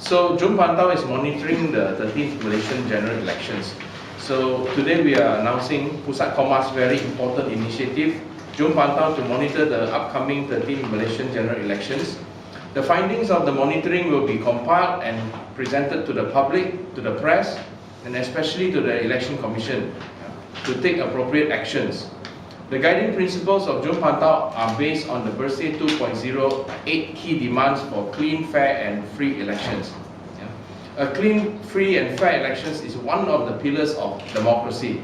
So Jom Pantau is monitoring the 13th Malaysian general elections. So today we are announcing Pusat Komas' very important initiative, Jom Pantau, to monitor the upcoming 13th Malaysian general elections. The findings of the monitoring will be compiled and presented to the public, to the press, and especially to the Election Commission to take appropriate actions. The guiding principles of Jom Pantau are based on the Bersih 2.0 8 key demands for clean, fair and free elections. A clean, free and fair elections is one of the pillars of democracy.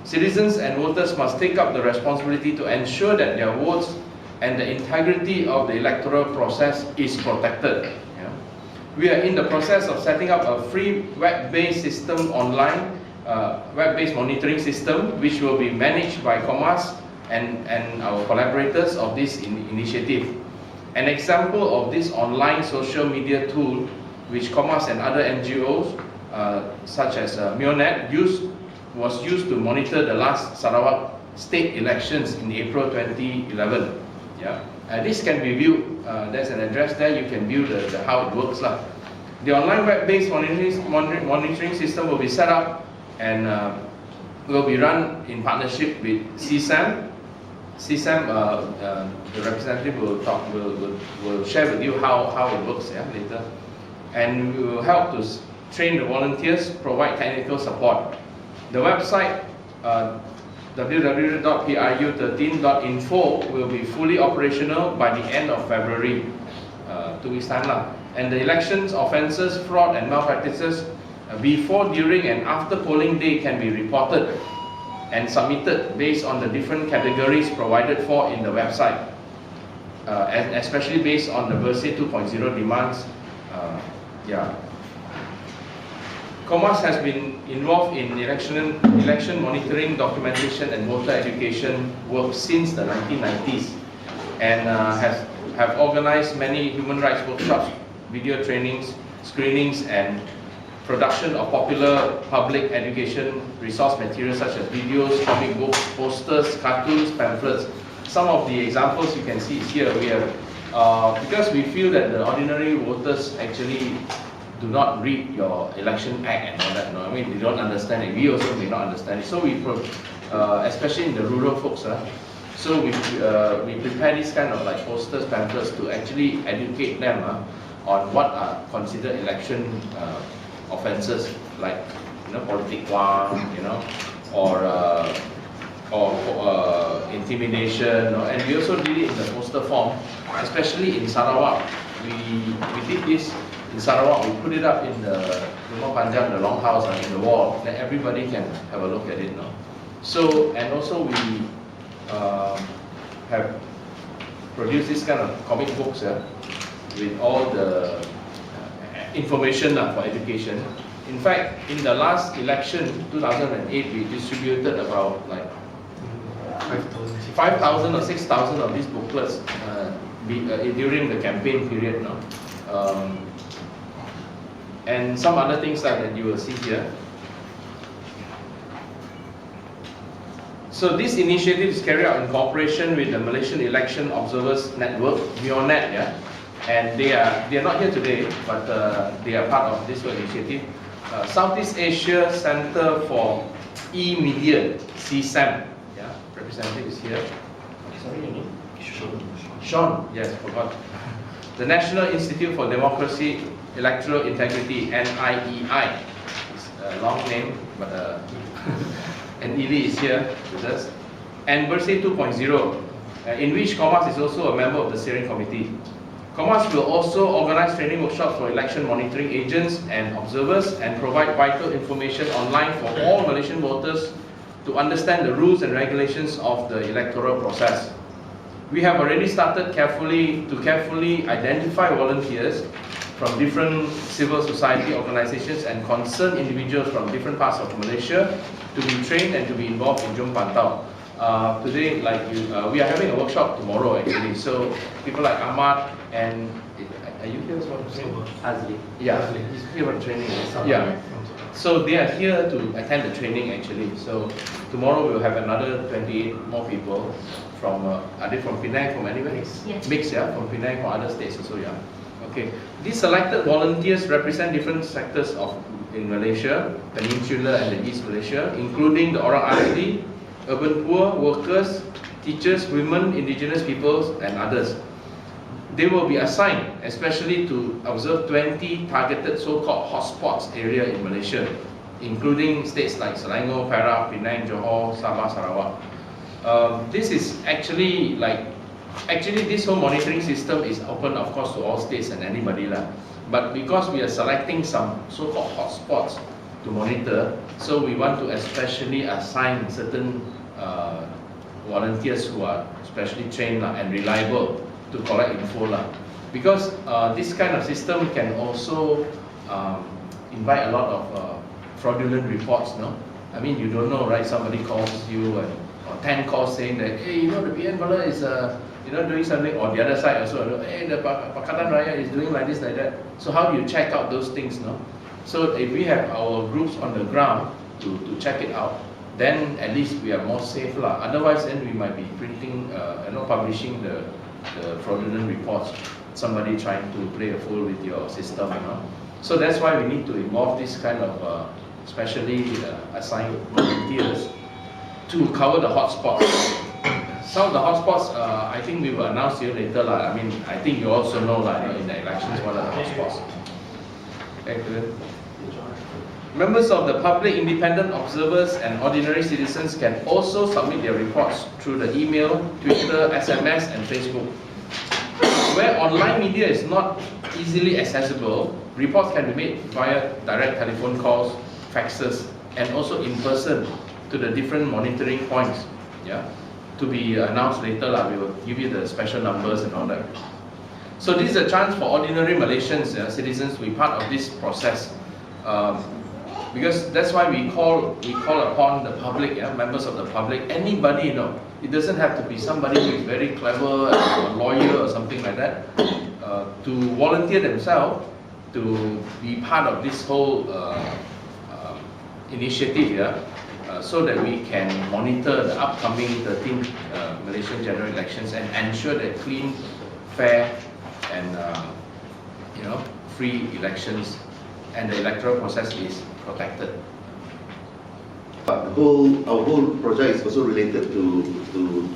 Citizens and voters must take up the responsibility to ensure that their votes and the integrity of the electoral process is protected. We are in the process of setting up a free web-based system online, web-based monitoring system, which will be managed by Komas and our collaborators of this initiative. An example of this online social media tool, which Komas and other NGOs, such as Mionet, was used to monitor the last Sarawak state elections in April 2011. This can be viewed, there's an address there, you can view how it works. The online web-based monitoring system will be set up and will be run in partnership with CSAM. CSAM, the representative will share with you how it works later. And we will help to train the volunteers, provide technical support. The website www.pru13.info will be fully operational by the end of February, 2 weeks time. And the elections offences, fraud and malpractices before, during and after polling day can be reported and submitted based on the different categories provided for in the website, and especially based on the Bersih 2.0 demands. Komas has been involved in election monitoring, documentation and voter education work since the 1990s, and have organized many human rights workshops, video trainings, screenings and production of popular public education resource materials such as videos, comic books, posters, cartoons, pamphlets. Some of the examples you can see here. We have, because we feel that the ordinary voters actually do not read your election act and all that. No? I mean, they don't understand it. We also may not understand it. So we, especially in the rural folks, so we prepare this kind of like posters, pamphlets to actually educate them on what are considered election offences, like politic wrong, or intimidation, and we also did it in the poster form, especially in Sarawak. We did this in Sarawak. We put it up in the Rumah Panjang, the longhouse, in the wall, that everybody can have a look at it. So, and also we have produced this kind of comic books with all the information for education. In fact, in the last election, 2008, we distributed about like 5,000 or 6,000 of these booklets during the campaign period. And some other things that you will see here. So this initiative is carried out in cooperation with the Malaysian Election Observers Network, Mionet, and they are not here today, but they are part of this initiative. Southeast Asia Center for E-Media, CSAM, representative is here. Sorry, your name? Sean, yes, forgot. The National Institute for Democracy, Electoral Integrity, NIEI. It's a long name, but and Ili is here with us. And Bersih 2.0, in which Komas is also a member of the steering committee. Komas will also organize training workshops for election monitoring agents and observers and provide vital information online for all Malaysian voters to understand the rules and regulations of the electoral process. We have already started carefully identify volunteers from different civil society organizations and concerned individuals from different parts of Malaysia to be trained and to be involved in Jom Pantau. Today, we are having a workshop tomorrow actually. So people like Ahmad and are you here for training? Azli. Yeah, he's here for training. Yeah. So they are here to attend the training actually. So tomorrow we'll have another 28 more people from. Are they from Penang, from anywhere? Yes. Mix, yeah, from Penang, from other states also, yeah. Okay, these selected volunteers represent different sectors in Malaysia, Peninsula and the East Malaysia, including the orang asli, urban poor, workers, teachers, women, indigenous peoples, and others. They will be assigned, especially to observe 20 targeted so-called hotspots area in Malaysia, including states like Selangor, Perak, Penang, Johor, Sabah, Sarawak. This is actually this whole monitoring system is open, of course, to all states and anybody lah. But because we are selecting some so-called hotspots to monitor, so we want to especially assign certain volunteers who are specially trained and reliable to collect info lah. Because this kind of system can also invite a lot of fraudulent reports, no? I mean, you don't know, right? Somebody calls you or 10 calls saying that, hey, you know, the PN fella is doing something, or the other side also, hey, the Pakatan Raya is doing like this, like that. So how do you check out those things, no? So if we have our groups on the ground to check it out, then at least we are more safe lah. Otherwise, then we might be printing, publishing the fraudulent reports. Somebody trying to play a fool with your system, you know. So that's why we need to involve this kind of specially assigned volunteers to cover the hotspots. Some of the hotspots, I think we will announce here later lah. I mean, I think you also know lah, in the elections what are the hotspots. Okay, good. Members of the public, independent observers, and ordinary citizens can also submit their reports through the email, Twitter, SMS, and Facebook. Where online media is not easily accessible, reports can be made via direct telephone calls, faxes, and also in person to the different monitoring points. Yeah, to be announced later lah. We will give you the special numbers and all that. So this is a chance for ordinary Malaysians, citizens, to be part of this process. Because that's why we call upon the public, members of the public, anybody, you know. It doesn't have to be somebody who is very clever, a lawyer or something like that, to volunteer themselves to be part of this whole initiative, so that we can monitor the upcoming 13th Malaysian general elections and ensure that clean, fair, and free elections, and the electoral process is protected. Our whole project is also related to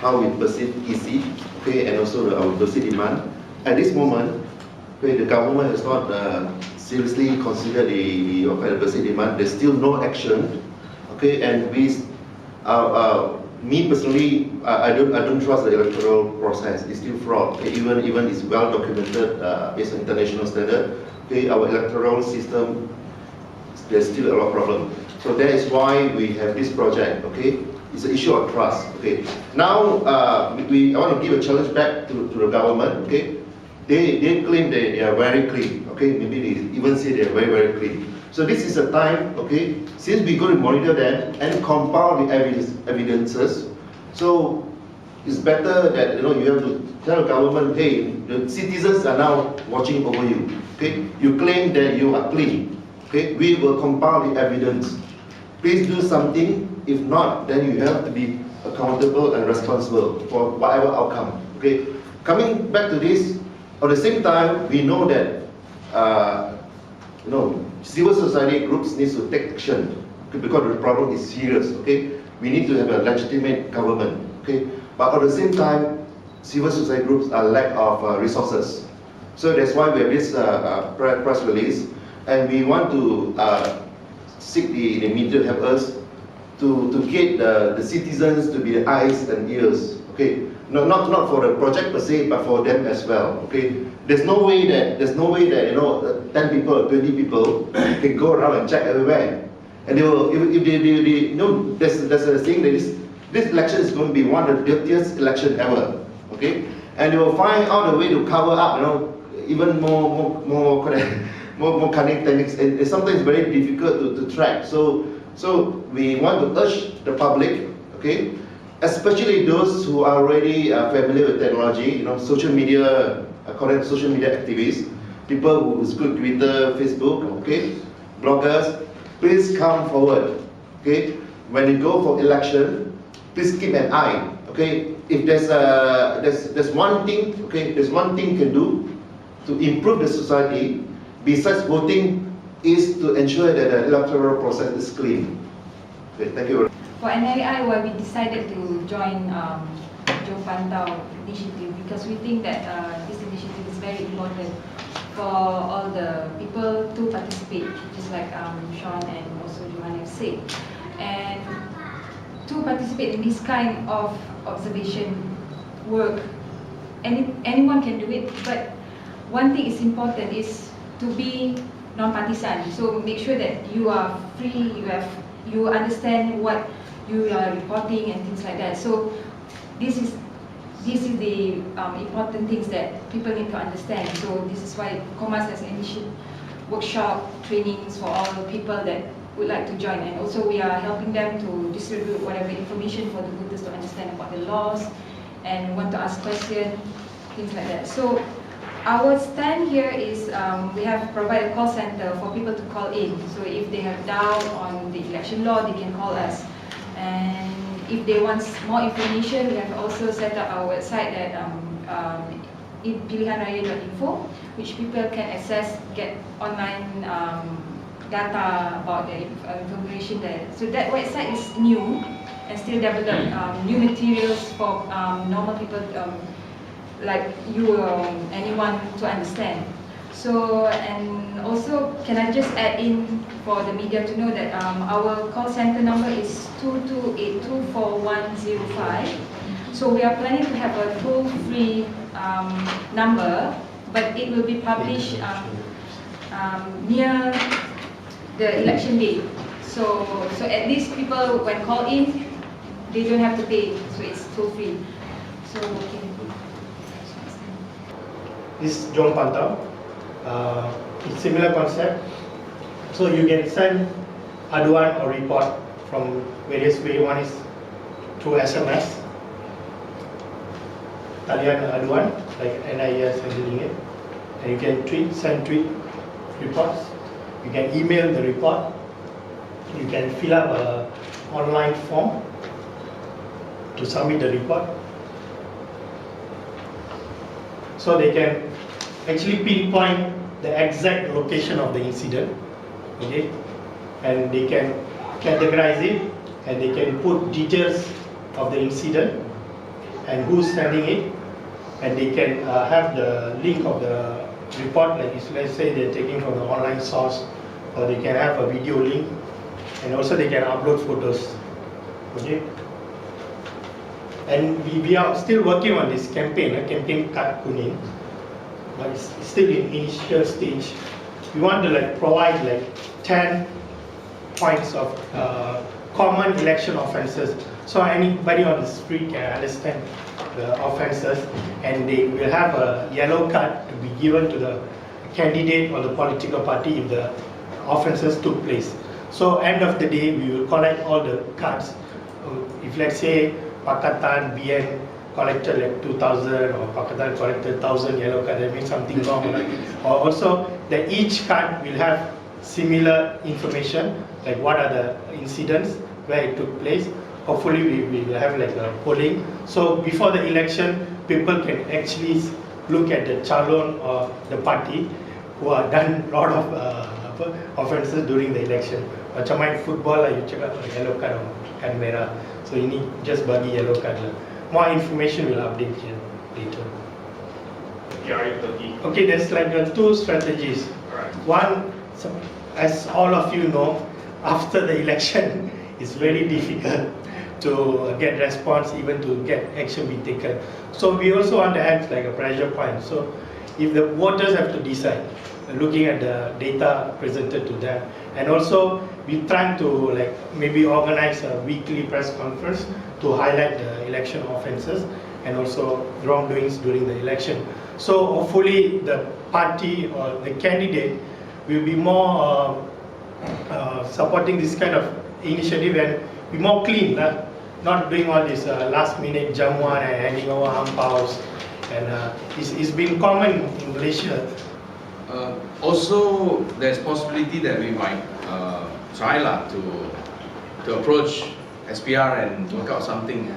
how we perceive EC, okay, and also our perceived demand. At this moment, okay, the government has not seriously considered the perceived demand. There's still no action, okay, and me personally, I don't trust the electoral process. It's still fraud. Okay? Even it's well documented based on international standard. Okay, our electoral system, there's still a lot of problem. So that is why we have this project. Okay, it's an issue of trust. Okay, now I want to give a challenge back to the government. Okay, they claim they are very clean. Okay, maybe they even say they are very, very clean. So this is a time. Okay, since we're going to monitor them and compile the evidences, so it's better that you have to tell the government, hey, the citizens are now watching over you. Okay, you claim that you are clean. Okay, we will compile the evidence. Please do something. If not, then you have to be accountable and responsible for whatever outcome. Okay, coming back to this, at the same time, we know that civil society groups need to take action because the problem is serious. Okay, we need to have a legitimate government. Okay, but at the same time, civil society groups are lack of resources. So that's why we have this press release, and we want to seek the media to help us to get the citizens to be the eyes and ears. Okay, not for the project per se, but for them as well. Okay, there's no way that 10 people or 20 people can go around and check everywhere, and they will if they there's a saying that this election is going to be one of the dirtiest election ever. Okay, and they will find out a way to cover up, even more cunning techniques, and sometimes very difficult to track. So we want to urge the public, okay, especially those who are already familiar with technology, social media, according to social media activists, people who is good Twitter, Facebook, okay, bloggers, please come forward, okay. When you go for election, please keep an eye, okay. If there's one thing, okay, there's one thing you can do. to improve the society, besides voting, is to ensure that the electoral process is clean. Okay, thank you. For NRI, why we decided to join Jom Pantau initiative, because we think that this initiative is very important for all the people to participate, just like Sean and also Johan have said. And to participate in this kind of observation work, anyone can do it, but one thing is important is to be non-partisan. So make sure that you are free, you understand what you are reporting and things like that. So this is the important things that people need to understand. So this is why Komas has initiated workshop trainings for all the people that would like to join, and also we are helping them to distribute whatever information for the voters to understand about the laws and want to ask questions, things like that. So our stand here is we have provided a call center for people to call in. So if they have doubt on the election law, they can call us. And if they want more information, we have also set up our website at pilihanraya.info, which people can access, get online data about the information there. So that website is new and still develop new materials for normal people like you or anyone to understand. So, and also, can I just add in for the media to know that our call center number is 22824105. So we are planning to have a toll-free number, but it will be published near the election day. So at least people when call in, they don't have to pay. So it's toll-free. So okay. This is Jom Pantau. It's similar concept. So you can send aduan or report from various ways. One is through SMS, talian aduan, like NIA is handling it. And you can send tweet reports. You can email the report. You can fill up an online form to submit the report. So they can actually pinpoint the exact location of the incident, okay? And they can categorize it, and they can put details of the incident and who's sending it, and they can have the link of the report, like let's say they're taking from the online source, or they can have a video link, and also they can upload photos, okay? And we are still working on this campaign, campaign Kad Kuning, but it's still in initial stage. We want to provide 10 points of common election offences, so anybody on the street can understand the offences, and they will have a yellow card to be given to the candidate or the political party if the offences took place. So end of the day, we will collect all the cards. If let's say Pakatan BN collected 2,000 or Pakatan collected 1,000 yellow card, that means something wrong. Or also that each card will have similar information, like what are the incidents, where it took place. Hopefully we will have a polling. So before the election, people can actually look at the calon or the party who have done a lot of offences during the election. Macam main football you cakap yellow card or card merah. So you need just bagi yellow card lah. More information will update you later. Okay, there's two strategies. One, as all of you know, after the election, it's very difficult to get response, even to get action be taken. So we also want to act like a pressure point. So if the voters have to decide, looking at the data presented to them, and also we trying to maybe organize a weekly press conference to highlight the election offences and also wrongdoings during the election. So hopefully the party or the candidate will be more supporting this kind of initiative and be more clean, not doing all this last minute jamuan and handing over angpaos. And it's been common in Malaysia. Also, there's possibility that we might try to approach SPR and work out something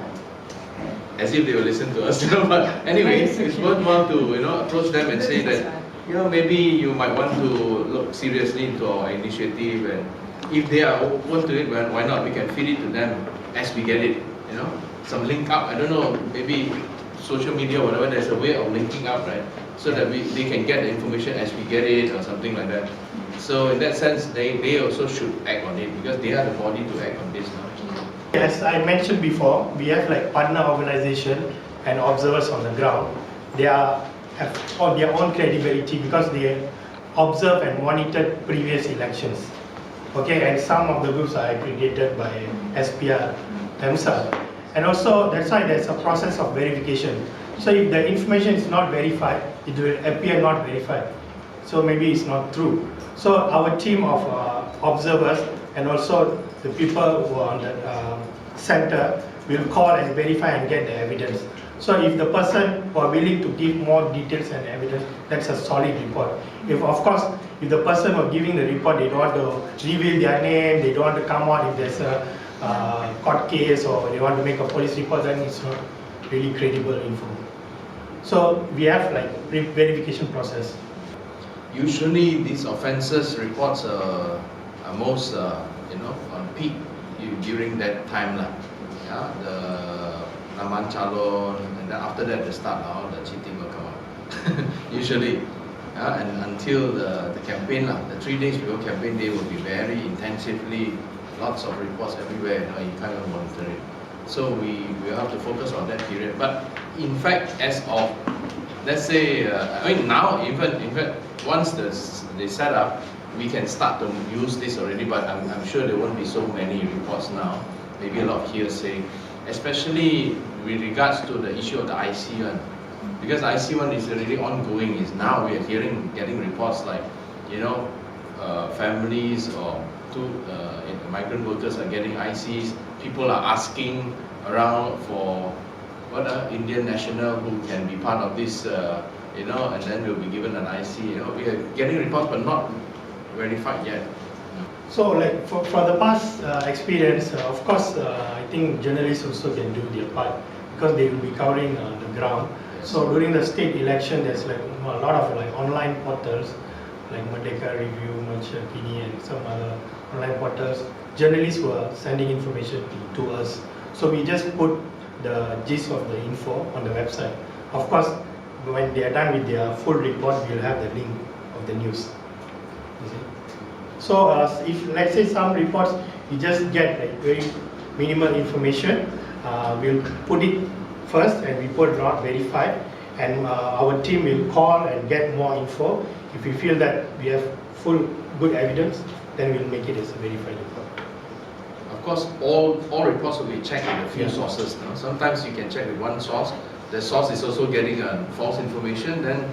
as if they will listen to us. But anyway, it's worthwhile to approach them and say that maybe you might want to look seriously into our initiative, and if they are open to it, well, why not? We can feed it to them as we get it, some link up. I don't know, maybe social media or whatever, there's a way of linking up, right? So that they can get the information as we get it or something like that. So in that sense, they also should act on it because they are the body to act on this now. As I mentioned before, we have like partner organization and observers on the ground. They have on their own credibility because they observe and monitored previous elections. Okay, and some of the groups are accredited by SPR themselves. And also, that's why there's a process of verification. So if the information is not verified, it will appear not verified. So maybe it's not true. So our team of observers and also the people who are on the center will call and verify and get the evidence. So if the person who are willing to give more details and evidence, that's a solid report. If of course, if the person who are giving the report, they don't want to reveal their name, they don't want to come out if there's a court case or they want to make a police report, then it's not really credible info. So we have like verification process. Usually these offences reports are most on peak during that time lah. Yeah, the Naman Calon, and then after that the start all the cheating will come out. Usually. And until the campaign lah, the 3 days before campaign day will be very intensively, lots of reports everywhere, you can't even monitor it. So we have to focus on that period. But in fact, as of, let's say, now even, in fact, once they set up, we can start to use this already, but I'm sure there won't be so many reports now. Maybe a lot of hearsay, especially with regards to the issue of the IC one. Because IC one is already ongoing. Is now we are getting reports like, families or migrant workers are getting ICs. People are asking around for Indian national who can be part of this, and then will be given an IC. We are getting reports, but not verified yet. So, like for the past experience, of course, I think journalists also can do their part because they will be covering the ground. So during the state election, there's like a lot of like online portals, like Merdeka Review, Malaysia PD, and some other online portals. Journalists were sending information to us. So we just put the gist of the info on the website. Of course, when they are done with their full report, we'll have the link of the news. You see? So if let's say some reports, you just get like very minimal information, we'll put it first and we put not verified, and our team will call and get more info. If we feel that we have full good evidence, then we'll make it as a verified report. Of course, all reports will be checked with a few sources. Sometimes you can check with one source. The source is also getting false information. Then,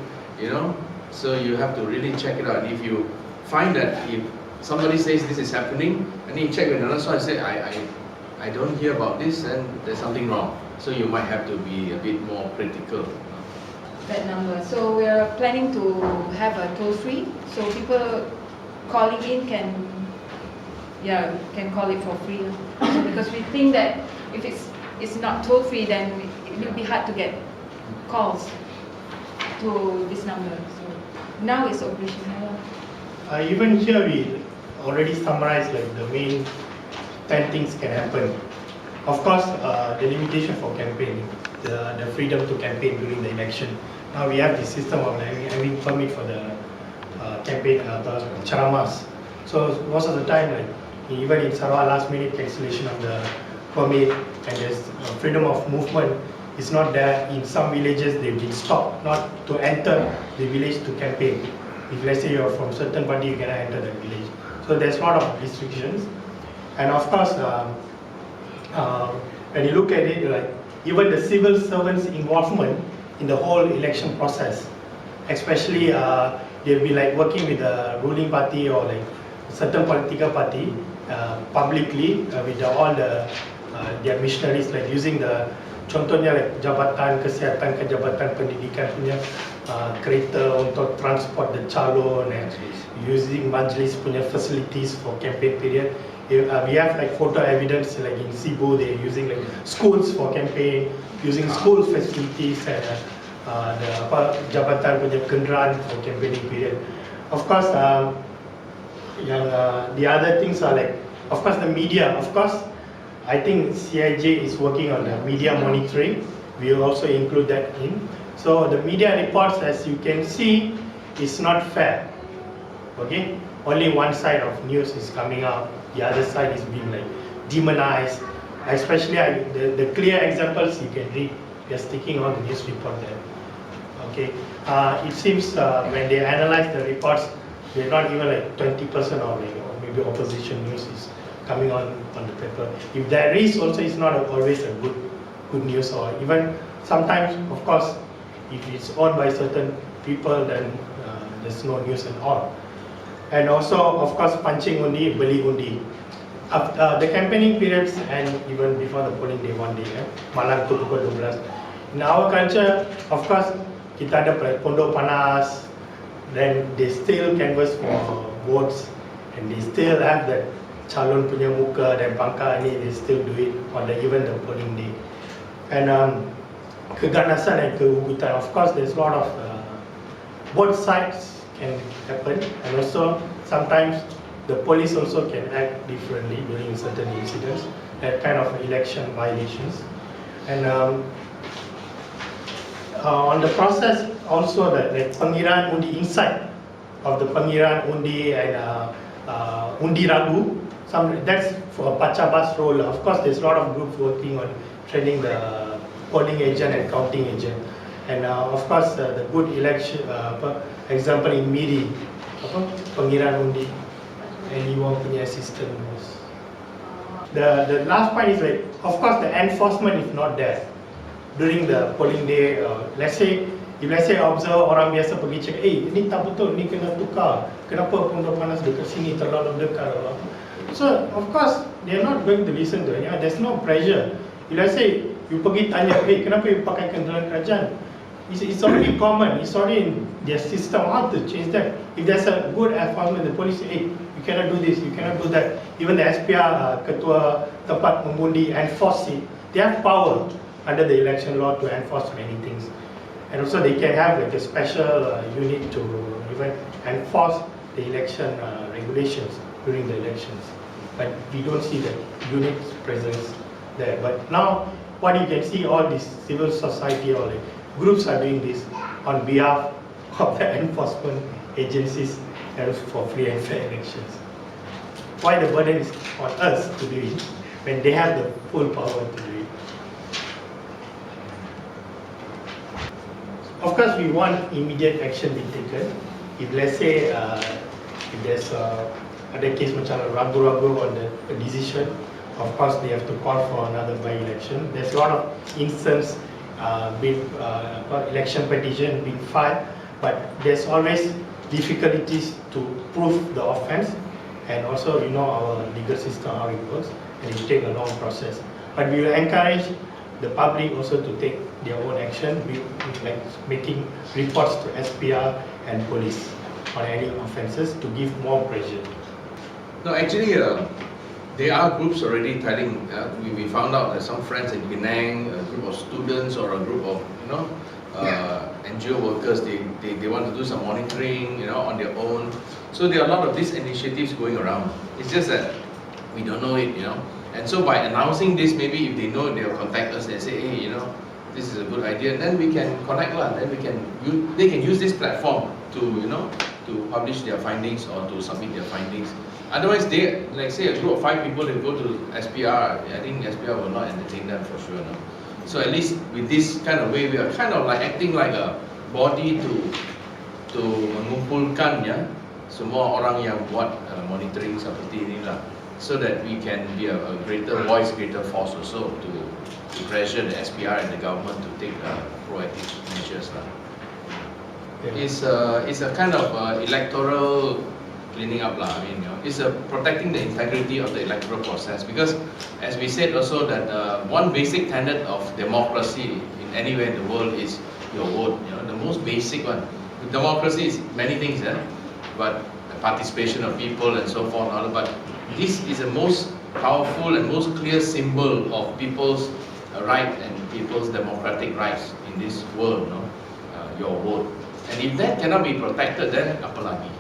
so you have to really check it out. And if you find that if somebody says this is happening, and then you check with another source and say, I don't hear about this, and there's something wrong. So you might have to be a bit more critical. That number. So we are planning to have a toll-free, so people calling in can call it for free. So because we think that if it's not toll-free, then it will be hard to get calls to this number. So now it's operational. Even here we already summarized like the main 10 things can happen. Of course, the limitation for campaigning, the freedom to campaign during the election. Now we have the system of having permit for the campaign, charamas. So most of the time, like even in Sarawak, last minute cancellation of the permit, and there's freedom of movement is not there. In some villages, they've been stopped not to enter the village to campaign. If let's say you're from certain party, you cannot enter the village. So there's a lot of restrictions, and of course. When you look at it, like even the civil servants' involvement in the whole election process, especially they'll be like working with the ruling party or like certain political party publicly with all their missionaries, like using the contohnya like Jabatan Kesihatan ke Jabatan Pendidikan punya kereta untuk transport the calon, and using majlis punya facilities for campaign period. We have like photo evidence, like in Cebu they're using like schools for campaign, using school facilities, and jabatan punya kenderaan for campaigning period. Of course, the other things are like, of course, the media. Of course, I think CIJ is working on the media monitoring. We will also include that in. So the media reports, as you can see, is not fair. Okay, only one side of news is coming out. The other side is being like demonized. Especially the clear examples you can read. They are sticking on the news report there. Okay, it seems when they analyze the reports, they're not even like 20% or maybe opposition news is coming on the paper. If there is also, it's not always a good news, or even sometimes, of course, if it's owned by certain people, then there's no news at all. And also, of course, pancing undi, beli undi. The campaigning periods and even before the polling day, one day, malam tu pukul 12. In our culture, of course, kita ada pondok panas, then they still canvass for votes, and they still have that calon punya muka dan pangkat ni, they still do it on even the polling day. And keganasan and keugutan, of course, there's a lot of both sides can happen, and also sometimes the police also can act differently during certain incidents, that kind of election violations. And on the process also, the like pengiran undi inside of the pengiran undi and undi ragu, that's for Pachabas role. Of course, there's a lot of groups working on training the polling agent and counting agent. And of course, the good election example in Miri, pengiran undi, and you want punya assistant. The last point is like, of course, the enforcement is not there during the polling day. Let's say observe orang biasa pergi cek, ini tak betul, ni kena tukar, kenapa pondok panas dekat sini terlalu dekat. So of course they are not going to listen to it. There's no pressure. If let's say you pergi tanya, kenapa you pakai kenderaan kerajaan? It's already common. It's already in their system. How to change that? If there's a good enforcement, the police say, you cannot do this, you cannot do that. Even the SPR, ketua tempat mengundi, enforce it. They have power under the election law to enforce many things. And also they can have like a special unit to even enforce the election regulations during the elections. But we don't see the unit's presence there. But now what you can see, all this civil society or like groups are doing this on behalf of the enforcement agencies and for free and fair elections. Why the burden is on us to do it when they have the full power to do it? Of course, we want immediate action be taken. If let's say if there's ada case macam ragu-ragu on the decision, of course they have to call for another by-election. There's a lot of instances election petition being filed, but there's always difficulties to prove the offense, and also our legal system, how it works, and it takes a long process. But we will encourage the public also to take their own action, like making reports to SPR and police on any offences to give more pressure. No, actually, there are groups already telling. We found out that some friends in Penang, a group of students or a group of NGO workers, they want to do some monitoring, on their own. So there are a lot of these initiatives going around. It's just that we don't know it, And so by announcing this, maybe if they know, they'll contact us and say, hey, this is a good idea. Then we can connect, then they can use this platform to, to publish their findings or to submit their findings. Otherwise, they, like say a group of 5 people, they go to SPR, I think SPR will not entertain them for sure. No? So at least with this kind of way, we are kind of like acting like a body to mengumpulkan semua orang yang buat monitoring seperti inilah, so that we can be a greater voice, greater force also to pressure the SPR and the government to take proactive measures lah. It's a kind of electoral cleaning up lah. It's protecting the integrity of the electoral process, because as we said also that one basic tenet of democracy in anywhere in the world is your vote. The most basic one. Democracy is many things, but the participation of people and so forth. But this is the most powerful and most clear symbol of people's right and people's democratic rights in this world. your vote. And if that cannot be protected, then apa lagi?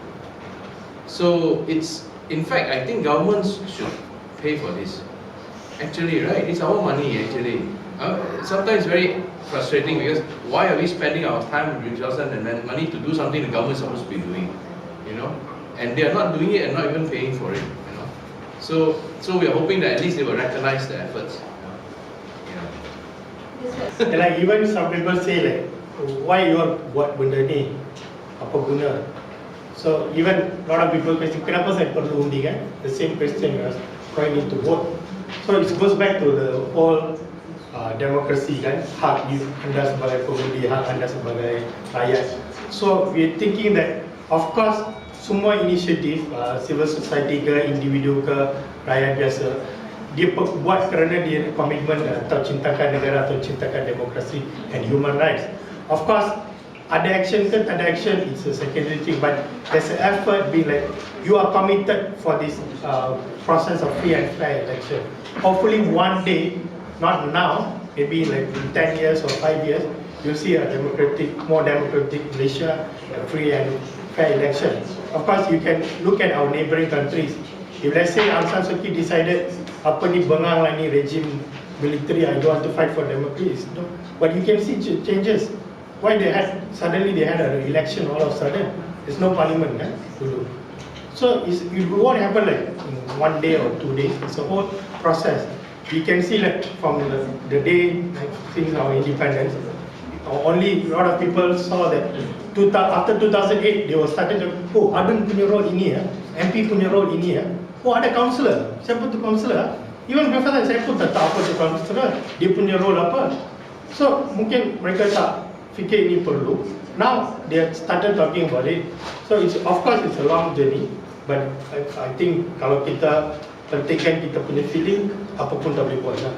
So it's, in fact, I think governments should pay for this. Actually, right? It's our money actually. Sometimes very frustrating because why are we spending our time, resources, and money to do something the government is supposed to be doing, you know? And they are not doing it and not even paying for it, you know? So we are hoping that at least they will recognize the efforts. And like even some people say like, why you all buat benda ni? Apa guna? So even a lot of people question, kenapa saya perlu undi kan? The same question as why need to vote. So it goes back to the whole democracy kan, hak anda sebagai pengundi, hak anda sebagai rakyat. So we're thinking that of course semua inisiatif civil society ke, individu ke, rakyat biasa, dia buat kerana dia komitmen atau cintakan negara atau cintakan demokrasi and human rights. Of course, ada action ke tak ada action, it's a secondary thing, but there's an effort being like, you are committed for this process of free and fair election. Hopefully one day, not now, maybe like in 10 years or 5 years, you'll see a more democratic Malaysia, a free and fair election. Of course, you can look at our neighboring countries. If let's say Aung San Suu Kyi decided, apa ni bengang lah ni regime military, I don't want to fight for democracy. No. But you can see changes. Why suddenly they had an election all of a sudden? There's no parliament to do. So it won't happen like in 1 day or 2 days. It's a whole process. You can see like from the day since our independence, only a lot of people saw that after 2008 they were starting to, oh, Adun punya role ini ya, MP punya role ini ya. Oh, ada councillor. Siapa tu councillor? Even before that, saya pun tak tahu apa tu councillor. Dia punya role apa. So, mungkin mereka tak fikir ini perlu. Now, they started talking about it. So, of course, it's a long journey. But I think kalau kita pentingkan kita punya feeling, apa pun tak boleh buat lah.